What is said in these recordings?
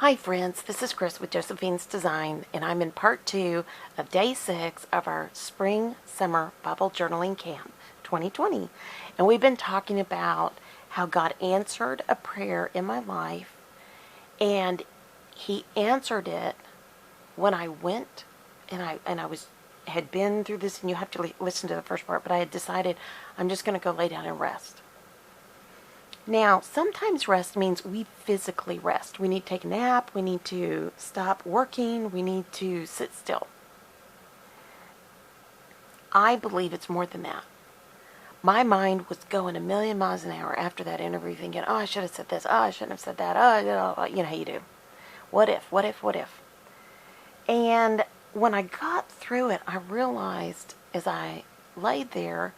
Hi friends, this is Chris with Josephine's Design, and I'm in part 2 of day 6 of our Spring Summer Bible Journaling Camp 2020. And we've been talking about how God answered a prayer in my life, and He answered it when I went and I had been through this, and you have to listen to the first part, but I had decided I'm just going to go lay down and rest. Now, sometimes rest means we physically rest. We need to take a nap. We need to stop working. We need to sit still. I believe it's more than that. My mind was going a million miles an hour after that interview thinking, oh, I should have said this. Oh, I shouldn't have said that. Oh, you know how you do. What if, what if, what if? And when I got through it, I realized as I laid there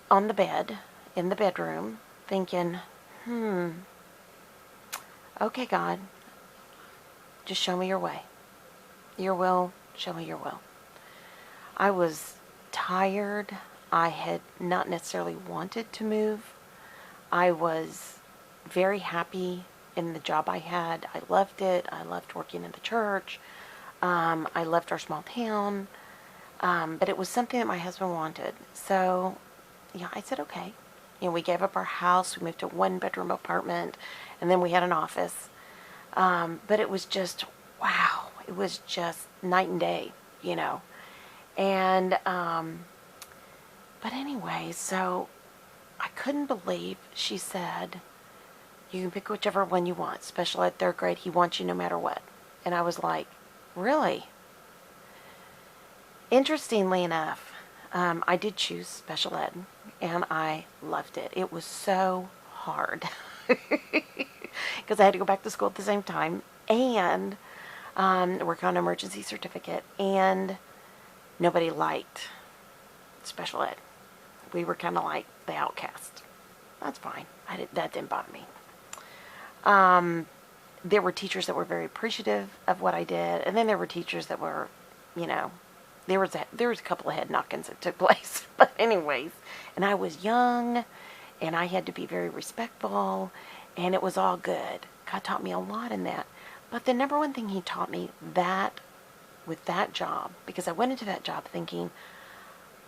on the bed, in the bedroom, thinking, okay, God, just show me your way. Your will, show me your will. I was tired. I had not necessarily wanted to move. I was very happy in the job I had. I loved it. I loved working in the church. I loved our small town. But it was something that my husband wanted. So, yeah, I said, okay. We gave up our house. We moved to a one-bedroom apartment, and then we had an office. But it was just, wow. It was just night and day, And, but anyway, so I couldn't believe she said, you can pick whichever one you want. Special ed, third grade, he wants you no matter what. And I was like, really? Interestingly enough, I did choose special ed, and I loved it. It was so hard because I had to go back to school at the same time and work on an emergency certificate, and nobody liked special ed. We were kind of like the outcast. That's fine. That didn't bother me. There were teachers that were very appreciative of what I did, and then there were teachers that were, there was a couple of head knockings that took place. But anyways, and I was young, and I had to be very respectful, and it was all good. God taught me a lot in that. But the number one thing He taught me with that job, because I went into that job thinking,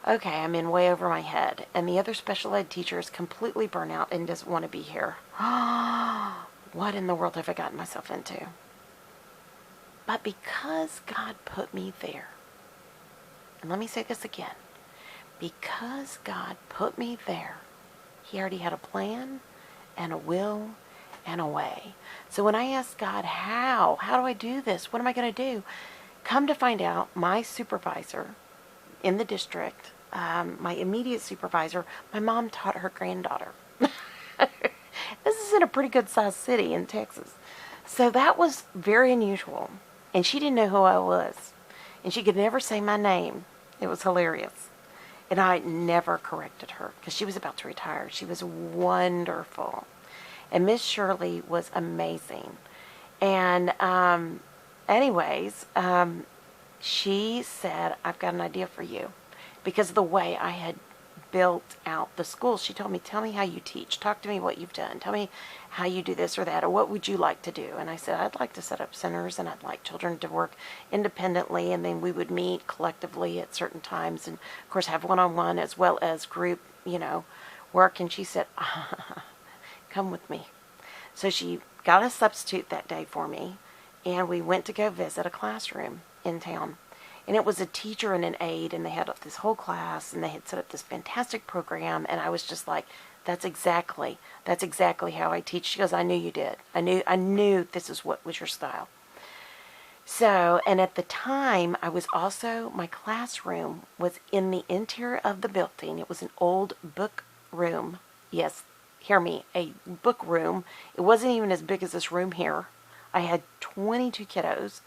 okay, I'm in way over my head, and the other special ed teacher is completely burnt out and doesn't want to be here. What in the world have I gotten myself into? But because God put me there, and let me say this again, because God put me there, He already had a plan and a will and a way. So when I asked God, how do I do this? What am I going to do? Come to find out, my supervisor in the district, my immediate supervisor, my mom taught her granddaughter. This is in a pretty good sized city in Texas. So that was very unusual. And she didn't know who I was. And she could never say my name. It was hilarious. And I never corrected her because she was about to retire. She was wonderful. And Miss Shirley was amazing. And anyways, she said, I've got an idea for you. Because of the way I had built out the school, she told me, tell me how you teach. Talk to me what you've done. Tell me how you do this or that, or what would you like to do? And I said, I'd like to set up centers, and I'd like children to work independently, and then we would meet collectively at certain times, and of course have one-on-one as well as group, work. And she said, come with me. So she got a substitute that day for me, and we went to go visit a classroom in town. And it was a teacher and an aide, and they had this whole class, and they had set up this fantastic program, and I was just like, that's exactly how I teach. She goes, I knew you did. I knew this is what was your style. So, and at the time, my classroom was in the interior of the building. It was an old book room. Yes, hear me, a book room. It wasn't even as big as this room here. I had 22 kiddos.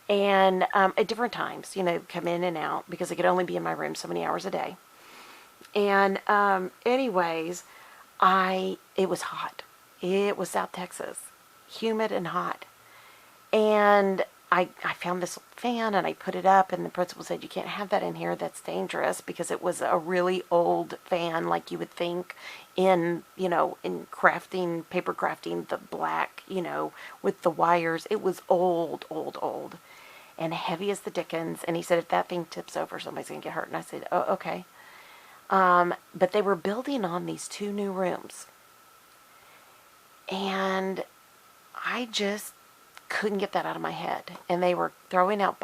And at different times, come in and out because I could only be in my room so many hours a day. And anyways, it was hot. It was South Texas, humid and hot. And I found this fan and I put it up, and the principal said, you can't have that in here. That's dangerous, because it was a really old fan, like you would think in, in crafting, paper crafting, the black, with the wires. It was old, old, old, and heavy as the dickens. And he said, if that thing tips over, somebody's going to get hurt. And I said, oh, okay. But they were building on these 2 new rooms. And I just couldn't get that out of my head. And they were throwing out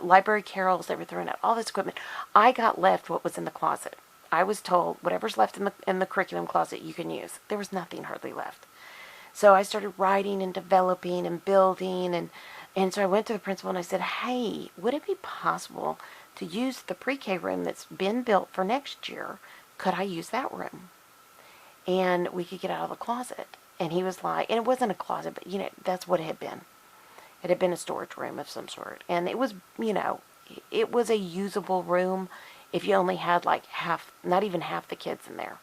library carols. They were throwing out all this equipment. I got left what was in the closet. I was told, whatever's left in the curriculum closet you can use. There was nothing hardly left. So I started writing and developing and building. And so I went to the principal and I said, hey, would it be possible to use the pre-K room that's been built for next year? Could I use that room? And we could get out of the closet. And he was like, and it wasn't a closet, but, that's what it had been. It had been a storage room of some sort. And it was, it was a usable room if you only had like not even half the kids in there.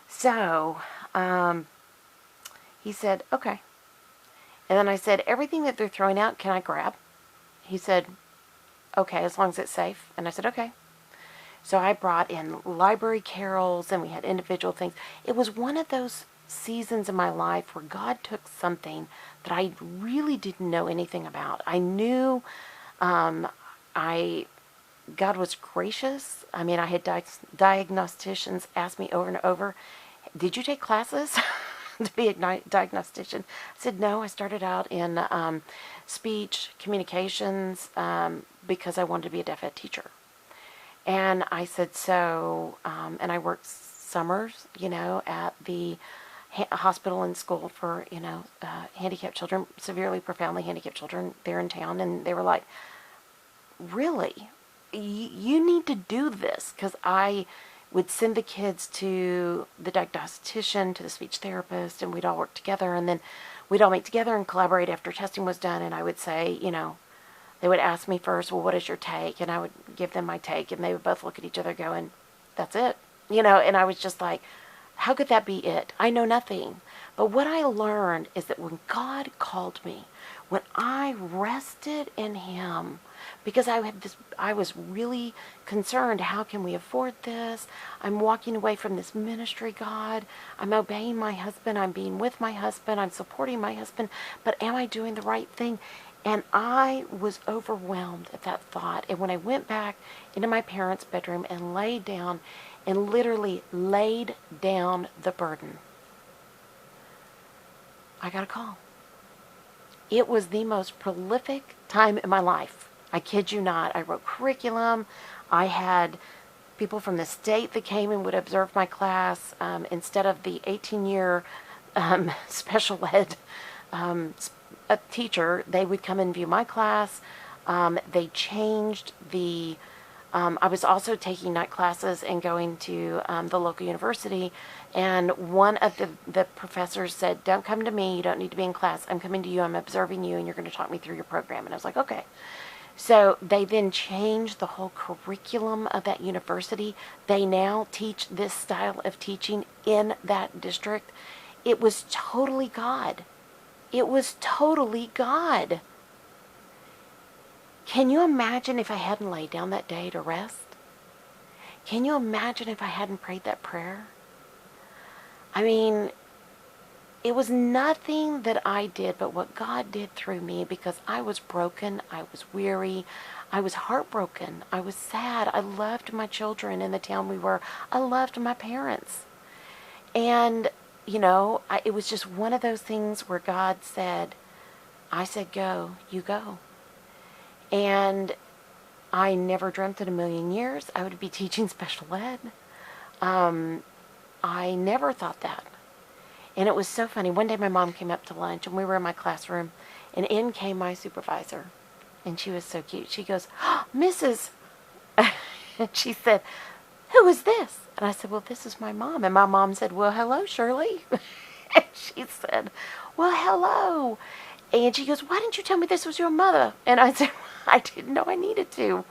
So, he said, okay. And then I said, everything that they're throwing out, can I grab? He said, okay, as long as it's safe. And I said, okay. So I brought in library carols, and we had individual things. It was one of those seasons in my life where God took something that I really didn't know anything about. I knew God was gracious. I mean, I had diagnosticians ask me over and over, did you take classes to be a diagnostician? I said, no, I started out in speech communications because I wanted to be a deaf ed teacher. And I said, so, and I worked summers, at the hospital and school for, handicapped children, severely, profoundly handicapped children there in town. And they were like, really? You need to do this. Because I would send the kids to the diagnostician, to the speech therapist, and we'd all work together. And then we'd all meet together and collaborate after testing was done. And I would say, they would ask me first, well, what is your take? And I would give them my take, and they would both look at each other going, that's it. And I was just like, how could that be it? I know nothing. But what I learned is that when God called me, when I rested in Him, because I was really concerned, how can we afford this? I'm walking away from this ministry, God. I'm obeying my husband. I'm being with my husband. I'm supporting my husband. But am I doing the right thing? And I was overwhelmed at that thought. And when I went back into my parents' bedroom and laid down and literally laid down the burden, I got a call. It was the most prolific time in my life. I kid you not. I wrote curriculum. I had people from the state that came and would observe my class. Instead of the 18-year special ed a teacher, they would come and view my class. They changed the I was also taking night classes and going to the local university, and one of the professors said, don't come to me, you don't need to be in class, I'm coming to you, I'm observing you, and you're going to talk me through your program. And I was like, okay. So they then changed the whole curriculum of that university. They now teach this style of teaching in that district. It was totally God. It was totally God. Can you imagine if I hadn't laid down that day to rest? Can you imagine if I hadn't prayed that prayer? I mean, it was nothing that I did but what God did through me, because I was broken, I was weary, I was heartbroken, I was sad. I loved my children in the town we were. I loved my parents. And, it was just one of those things where God said, I said go, you go. And I never dreamt in a million years I would be teaching special ed. I never thought that. And it was so funny. One day my mom came up to lunch, and we were in my classroom, and in came my supervisor. And she was so cute. She goes, oh, Mrs. And she said, who is this? And I said, well, this is my mom. And my mom said, well, hello, Shirley. And she said, well, hello. And she goes, why didn't you tell me this was your mother? And I said, I didn't know I needed to.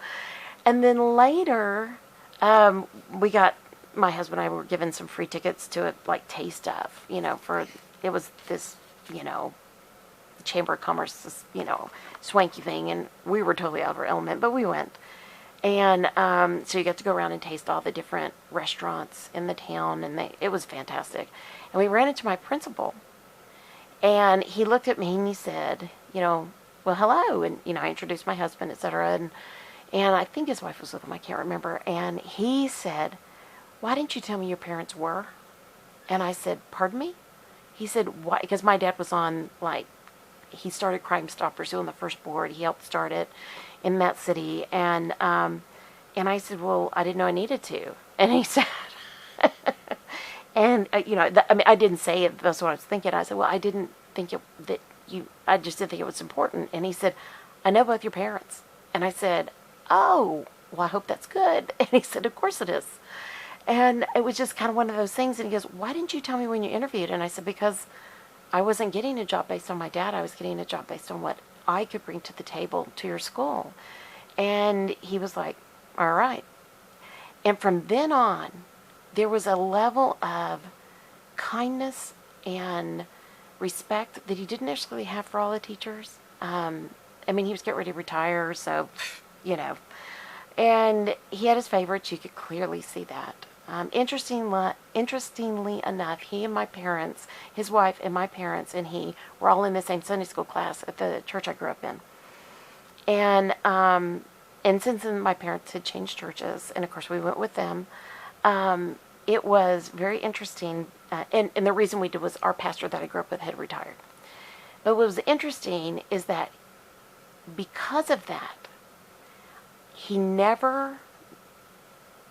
And then later, my husband and I were given some free tickets to a taste of, it was this, Chamber of Commerce, this, swanky thing, and we were totally out of our element, but we went. And so you got to go around and taste all the different restaurants in the town, and it was fantastic. And we ran into my principal, and he looked at me and he said, well, hello. And, I introduced my husband, etc. And I think his wife was with him. I can't remember. And he said, why didn't you tell me your parents were? And I said, pardon me? He said, why? Because my dad was on, he started Crime Stoppers, he was on the first board. He helped start it in that city. And I said, well, I didn't know I needed to. And he said, and, I didn't say it. That's what I was thinking. I said, well, I didn't think I just didn't think it was important. And he said, I know both your parents. And I said, oh, well, I hope that's good. And he said, of course it is. And it was just kind of one of those things. And he goes, why didn't you tell me when you interviewed? And I said, because I wasn't getting a job based on my dad. I was getting a job based on what I could bring to the table to your school. And he was like, all right. And from then on, there was a level of kindness and respect that he didn't necessarily have for all the teachers. He was getting ready to retire, so, And he had his favorites. You could clearly see that. Interestingly enough, he and my parents, his wife and my parents and he were all in the same Sunday school class at the church I grew up in. And since then my parents had changed churches, and of course we went with them, it was very interesting. And the reason we did was our pastor that I grew up with had retired. But what was interesting is that because of that,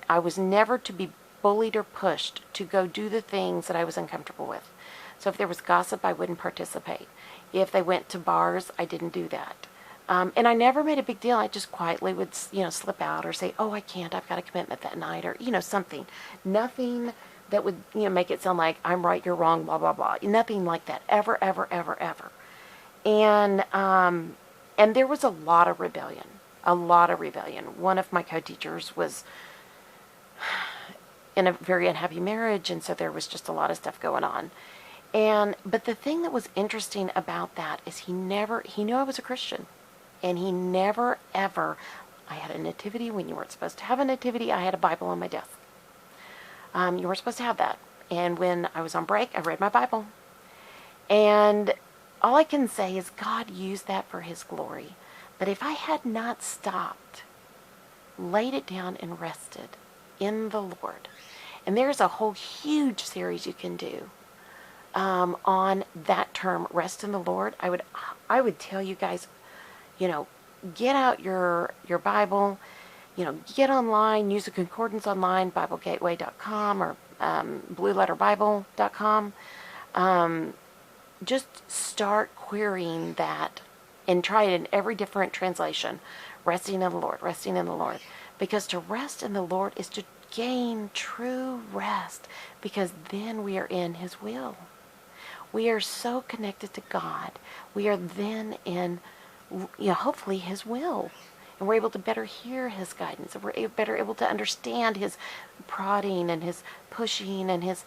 I was never to be bullied or pushed to go do the things that I was uncomfortable with. So if there was gossip, I wouldn't participate. If they went to bars, I didn't do that. And I never made a big deal. I just quietly would, slip out or say, oh, I can't, I've got a commitment that night, or, something. Nothing that would, make it sound like I'm right, you're wrong, blah, blah, blah. Nothing like that, ever, ever, ever, ever. And there was a lot of rebellion. One of my co-teachers was in a very unhappy marriage, and so there was just a lot of stuff going on. But the thing that was interesting about that is he knew I was a Christian, and he never, ever, I had a nativity when you weren't supposed to have a nativity. I had a Bible on my desk. You weren't supposed to have that. And when I was on break, I read my Bible. And all I can say is God used that for his glory. But if I had not stopped, laid it down and rested in the Lord, and there's a whole huge series you can do on that term, rest in the Lord. I would tell you guys, get out your Bible, get online, use a concordance online, BibleGateway.com or BlueLetterBible.com. Just start querying that and try it in every different translation. Resting in the Lord, resting in the Lord. Because to rest in the Lord is to gain true rest, because then we are in his will. We are so connected to God. We are then in, hopefully his will. And we're able to better hear his guidance. And we're better able to understand his prodding and his pushing and his,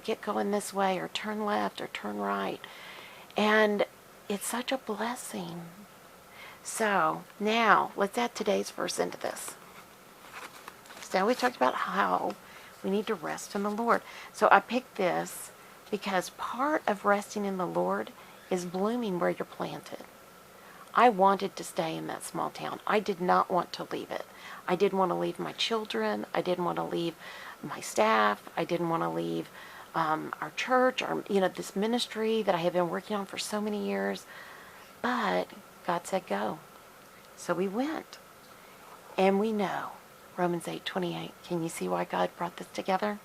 get going this way or turn left or turn right. And it's such a blessing. So now let's add today's verse into this. So we talked about how we need to rest in the Lord. So I picked this because part of resting in the Lord is blooming where you're planted. I wanted to stay in that small town. I did not want to leave it. I didn't want to leave my children. I didn't want to leave my staff. I didn't want to leave our church, this ministry that I have been working on for so many years. But God said go. So we went. And we know, Romans 8:28, can you see why God brought this together?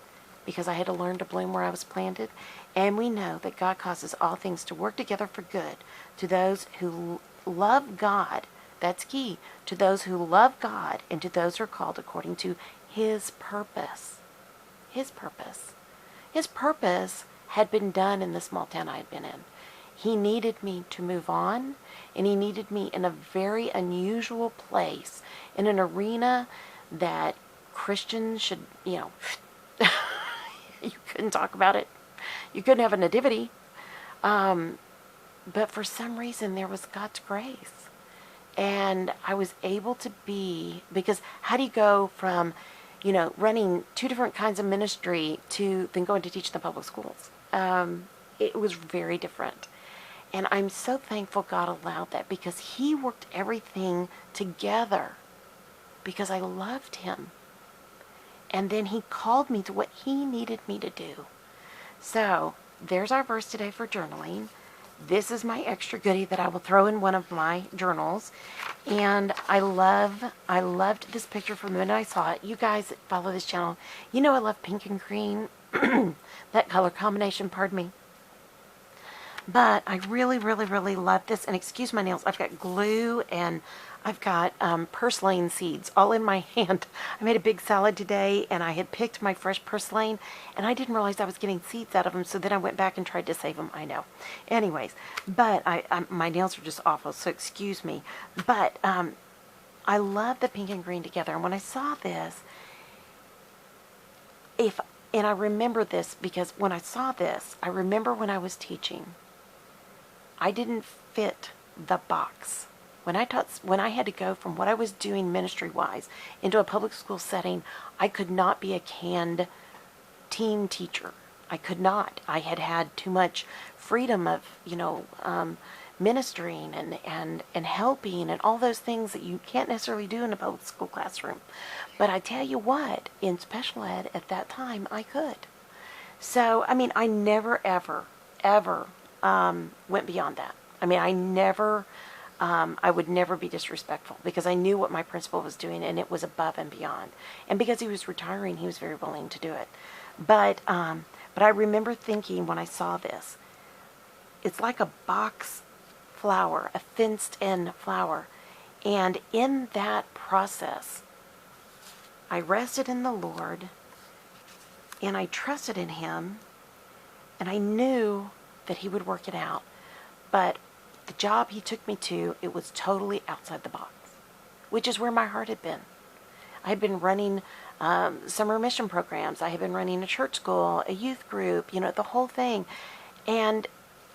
Because I had to learn to bloom where I was planted. And we know that God causes all things to work together for good to those who love God. That's key. To those who love God and to those who are called according to his purpose. His purpose. His purpose had been done in the small town I had been in. He needed me to move on, and he needed me in a very unusual place, in an arena that Christians should, you couldn't talk about it. You couldn't have a nativity. but for some reason there was God's grace. And I was able to be, because how do you go from, running two different kinds of ministry to then going to teach in the public schools? It was very different. And I'm so thankful God allowed that, because he worked everything together because I loved him. And then he called me to what he needed me to do. So there's our verse today for journaling. This is my extra goodie that I will throw in one of my journals. And I loved this picture from the minute I saw it. You guys that follow this channel, you know I love pink and green. That color combination, pardon me. But I really, really, really love this. And excuse my nails, I've got glue and I've got purslane seeds all in my hand. I made a big salad today and I had picked my fresh purslane and I didn't realize I was getting seeds out of them. So then I went back and tried to save them. I know. Anyways, but my nails are just awful, so excuse me. But I love the pink and green together. And when I saw this, and I remember this because when I saw this, I remember when I was teaching, I didn't fit the box. When I had to go from what I was doing ministry-wise into a public school setting, I could not be a canned team teacher. I could not. I had had too much freedom of, ministering and helping and all those things that you can't necessarily do in a public school classroom. But I tell you what, in special ed at that time, I could. So, I never, ever went beyond that. I would never be disrespectful because I knew what my principal was doing and it was above and beyond. And because he was retiring, he was very willing to do it. But I remember thinking when I saw this, it's like a box flower, a fenced-in flower. And in that process, I rested in the Lord and I trusted in him and I knew that he would work it out. But the job he took me to, it was totally outside the box, which is where my heart had been. I had been running summer mission programs. I had been running a church school, a youth group, the whole thing. And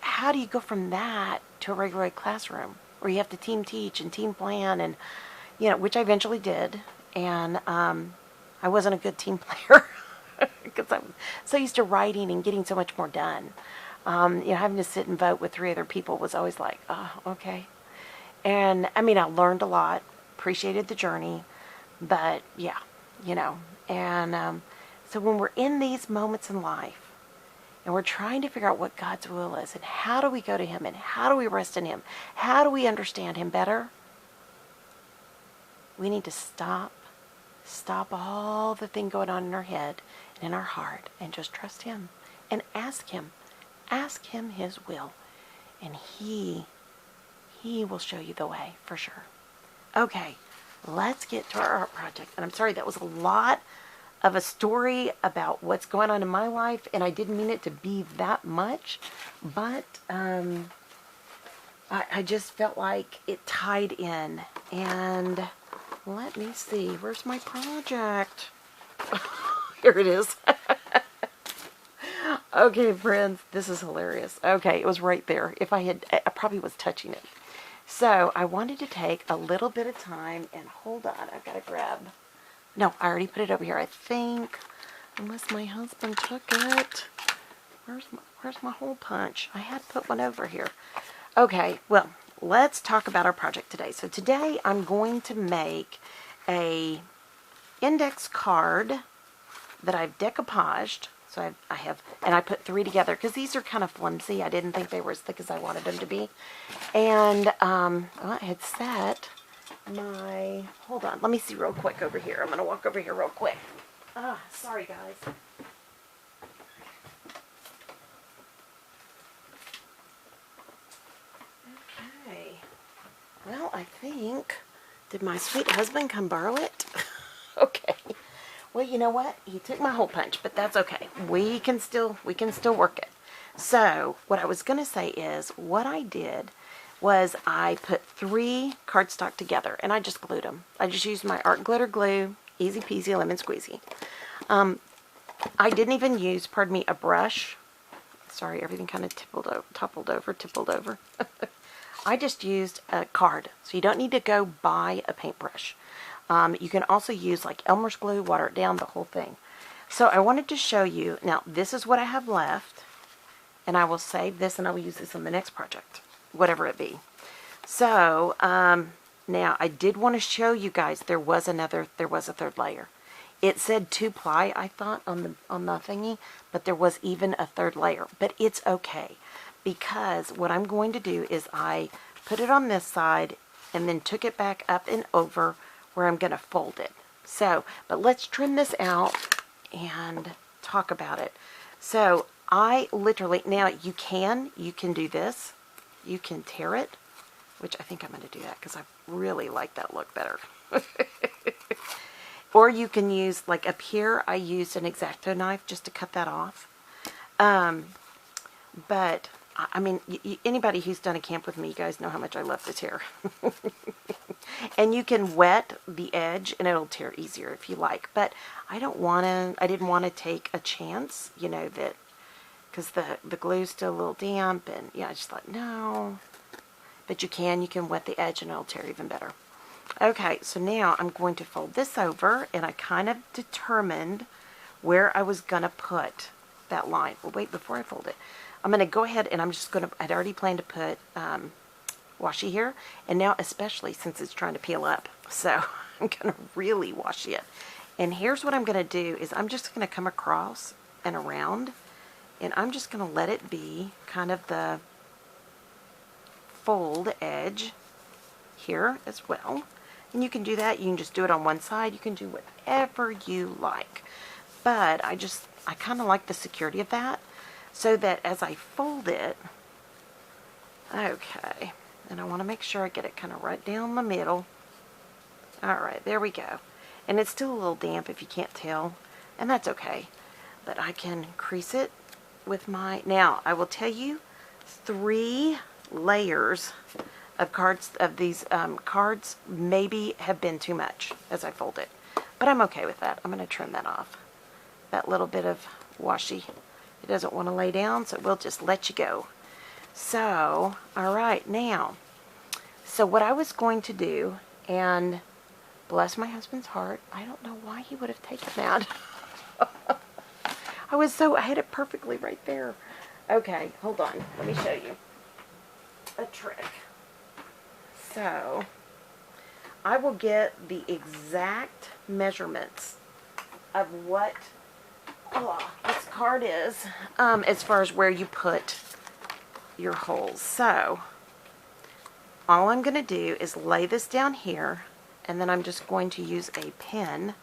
how do you go from that to a regular classroom where you have to team teach and team plan and, which I eventually did. And I wasn't a good team player because I'm so used to writing and getting so much more done. Having to sit and vote with 3 other people was always like, oh, okay. And I learned a lot, appreciated the journey, but yeah, and so when we're in these moments in life and we're trying to figure out what God's will is and how do we go to him and how do we rest in him, how do we understand him better, we need to stop all the thing going on in our head and in our heart and just trust him and ask him his will, and he will show you the way for sure. Okay, let's get to our art project. And I'm sorry, that was a lot of a story about what's going on in my life, and I didn't mean it to be that much, but I just felt like it tied in. And let me see, where's my project? Here it is. Okay, friends, this is hilarious. Okay, it was right there. I probably was touching it. So I wanted to take a little bit of time and hold on. I've got to grab. No, I already put it over here, I think. Unless my husband took it. Where's my hole punch? I had put one over here. Okay, well, let's talk about our project today. So today I'm going to make a index card that I've decoupaged. So I put 3 together because these are kind of flimsy. I didn't think they were as thick as I wanted them to be. And I had set my, hold on, let me see real quick over here. I'm going to walk over here real quick. Sorry guys. Okay. Well, I think, did my sweet husband come borrow it? Okay. Well, you know what? He took my hole punch, but that's okay. We can still work it. So, what I was going to say is, what I did was I put 3 cardstock together, and I just glued them. I just used my art glitter glue, easy peasy, lemon squeezy. I didn't even use, pardon me, a brush Sorry, everything kind of tippled over. I just used a card, so you don't need to go buy a paintbrush. You can also use like Elmer's glue, water it down, the whole thing. So I wanted to show you, now this is what I have left, and I will save this and I will use this on the next project, whatever it be. So, now I did want to show you guys there was a third layer. It said 2-ply, I thought, on the thingy, but there was even a third layer. But it's okay, because what I'm going to do is I put it on this side and then took it back up and over where I'm going to fold it. So, but let's trim this out and talk about it. So I literally, now you can do this. You can tear it, which I think I'm going to do that because I really like that look better. Or you can use, like up here, I used an X-Acto knife just to cut that off. But, I mean, anybody who's done a camp with me, you guys know how much I love to tear. And you can wet the edge and it'll tear easier if you like. But I didn't want to take a chance, you know, that, because the glue's still a little damp, and yeah, I just thought, no. But you can wet the edge and it'll tear even better. Okay, so now I'm going to fold this over, and I kind of determined where I was going to put that line. Well, wait, before I fold it, I'm going to go ahead and I'd already planned to put washi here, and now especially since it's trying to peel up, so I'm going to really washi it. And here's what I'm going to do is I'm just going to come across and around, and I'm just going to let it be kind of the fold edge here as well. And you can do that. You can just do it on one side. You can do whatever you like. But I kind of like the security of that, so that as I fold it, okay, and I want to make sure I get it kind of right down the middle. Alright, there we go. And it's still a little damp if you can't tell, and that's okay. But I can crease it with my, now I will tell you, 3 layers of cards, of these cards maybe have been too much as I fold it. But I'm okay with that. I'm going to trim that off. That little bit of washi. It doesn't want to lay down, so it will just let you go. So, alright, now, so what I was going to do, and bless my husband's heart, I don't know why he would have taken that. I had it perfectly right there. Okay, hold on. Let me show you a trick. So, I will get the exact measurements of what this card is, as far as where you put your holes. So, all I'm going to do is lay this down here, and then I'm just going to use a pen.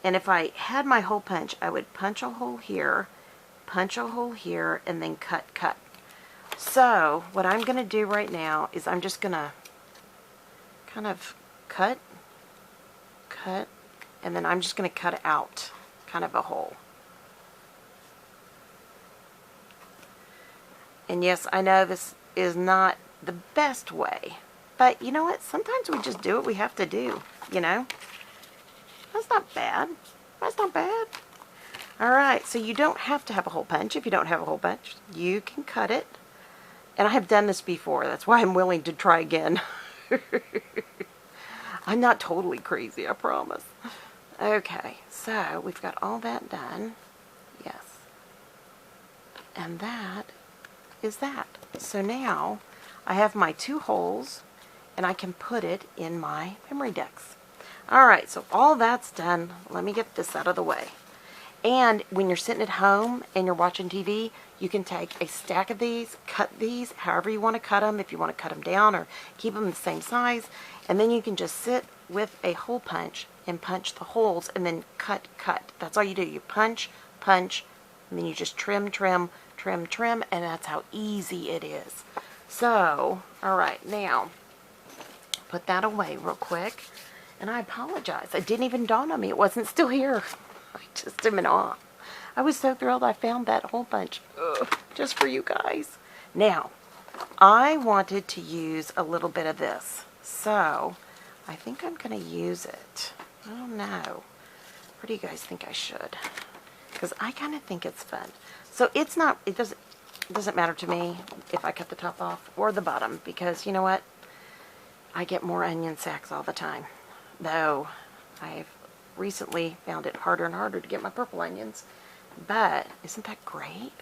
And if I had my hole punch, I would punch a hole here, and then cut. So, what I'm going to do right now is I'm just going to kind of cut, and then I'm just going to cut out kind of a hole. And yes, I know this is not the best way, but you know what? Sometimes we just do what we have to do, you know? That's not bad. That's not bad. Alright, so you don't have to have a hole punch. If you don't have a hole punch, you can cut it. And I have done this before. That's why I'm willing to try again. I'm not totally crazy, I promise. Okay, so we've got all that done. Yes. And that is that. So now I have my 2 holes, and I can put it in my memory decks. Alright, so all that's done. Let me get this out of the way. And when you're sitting at home and you're watching TV, you can take a stack of these, cut these however you want to cut them, if you want to cut them down or keep them the same size, and then you can just sit with a hole punch and punch the holes and then cut. That's all you do. You punch, and then you just trim, and that's how easy it is. So, alright, now, put that away real quick. And I apologize. It didn't even dawn on me. It wasn't still here. I just am in awe. I was so thrilled I found that hole punch. Just for you guys. Now, I wanted to use a little bit of this. So, I think I'm going to use it. I don't know. What do you guys think I should? Because I kind of think it's fun. So, it's not, it doesn't, It doesn't matter to me if I cut the top off or the bottom, because you know what? I get more onion sacks all the time. Though I've recently found it harder and harder to get my purple onions. But isn't that great?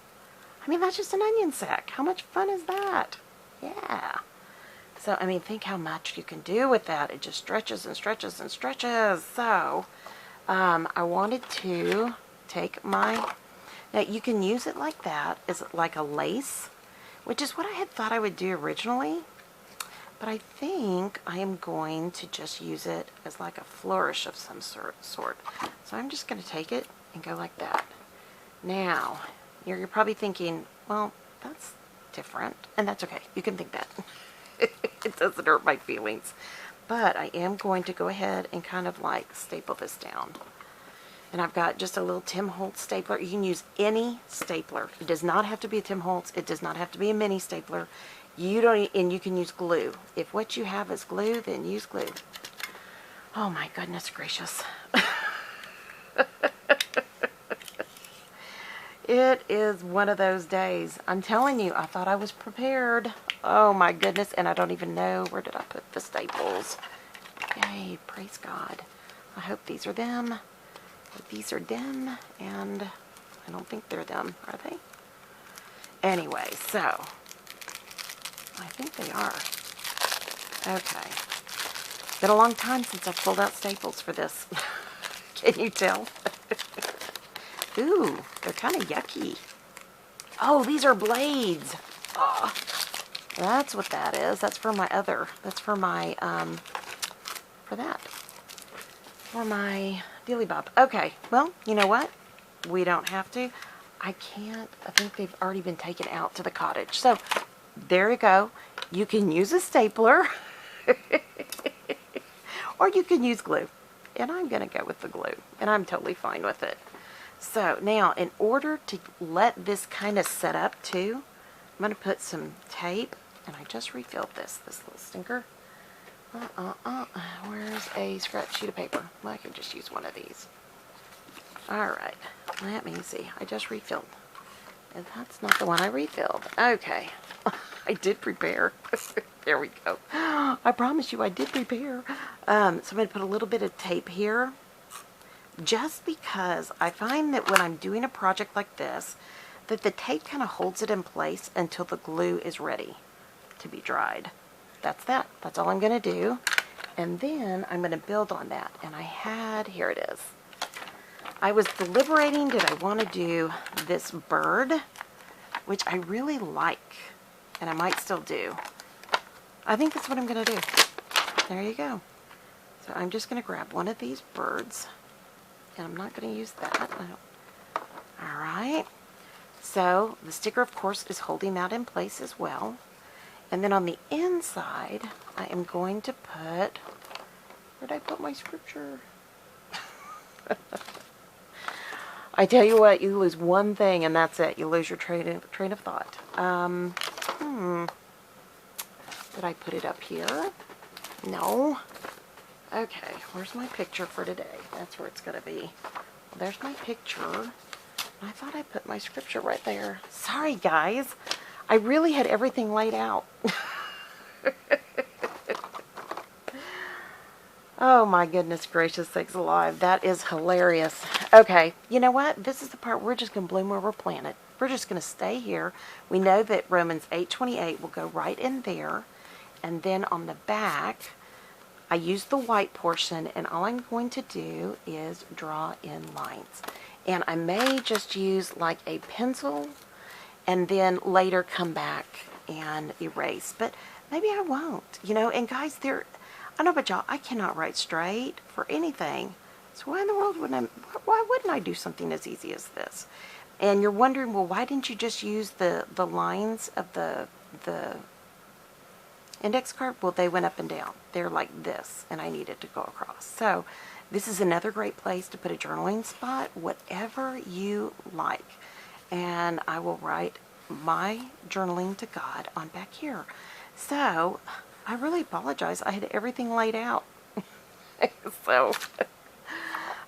I mean, that's just an onion sack. How much fun is that? Yeah. So, I mean, think how much you can do with that. It just stretches and stretches and stretches. So, I wanted to take my... Now, you can use it like that, as like a lace, which is what I had thought I would do originally. But I think I am going to just use it as like a flourish of some sort. So I'm just going to take it and go like that. Now, you're probably thinking, well, that's different. And that's okay. You can think that. It doesn't hurt my feelings. But I am going to go ahead and kind of like staple this down. And I've got just a little Tim Holtz stapler. You can use any stapler. It does not have to be a Tim Holtz. It does not have to be a mini stapler. And you can use glue. If what you have is glue, then use glue. Oh my goodness gracious. It is one of those days. I'm telling you, I thought I was prepared. Oh my goodness, and I don't even know, where did I put the staples? Yay, praise God. I hope these are them. These are them, and I don't think they're them, are they? Anyway, so I think they are. Okay. Been a long time since I've pulled out staples for this. Can you tell? Ooh, they're kind of yucky. Oh, these are blades. Oh, that's what that is. That's for my other. That's for my, for my Dilly Bob. Okay, well, you know what? We don't have to. I think they've already been taken out to the cottage. So, there you go. You can use a stapler. Or you can use glue. And I'm going to go with the glue. And I'm totally fine with it. So, now, in order to let this kind of set up too, I'm going to put some tape. And I just refilled this little stinker. Where's a scratch sheet of paper? Well, I could just use one of these. Alright, let me see. I just refilled. And that's not the one I refilled. Okay. I did prepare. There we go. I promise you I did prepare. So I'm going to put a little bit of tape here. Just because I find that when I'm doing a project like this, that the tape kind of holds it in place until the glue is ready to be dried. That's that. That's all I'm going to do. And then I'm going to build on that. And here it is. I was deliberating, did I want to do this bird, which I really like, and I might still do. I think that's what I'm going to do. There you go. So I'm just going to grab one of these birds, and I'm not going to use that. Alright. So the sticker, of course, is holding that in place as well. And then on the inside, I am going to put, where did I put my scripture? I tell you what, you lose one thing and that's it. You lose your train of thought. Did I put it up here? No. Okay, where's my picture for today? That's where it's going to be. Well, there's my picture. I thought I put my scripture right there. Sorry, guys. I really had everything laid out. Oh my goodness gracious sakes alive. That is hilarious. Okay, you know what? This is the part we're just going to bloom where we're planted. We're just going to stay here. We know that Romans 8:28 will go right in there. And then on the back, I use the white portion, and all I'm going to do is draw in lines. And I may just use like a pencil and then later come back and erase. But maybe I won't, you know. And guys, I don't know about y'all, I cannot write straight for anything. So why in the world wouldn't I do something as easy as this? And you're wondering, well, why didn't you just use the lines of the index card? Well, they went up and down. They're like this, and I needed to go across. So this is another great place to put a journaling spot, whatever you like. And I will write my journaling to God on back here. So I really apologize. I had everything laid out. So,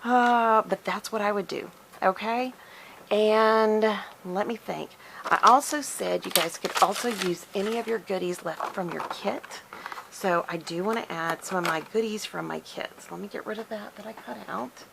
but that's what I would do. Okay? And let me think. I also said you guys could also use any of your goodies left from your kit. So I do want to add some of my goodies from my kit. So let me get rid of that I cut out.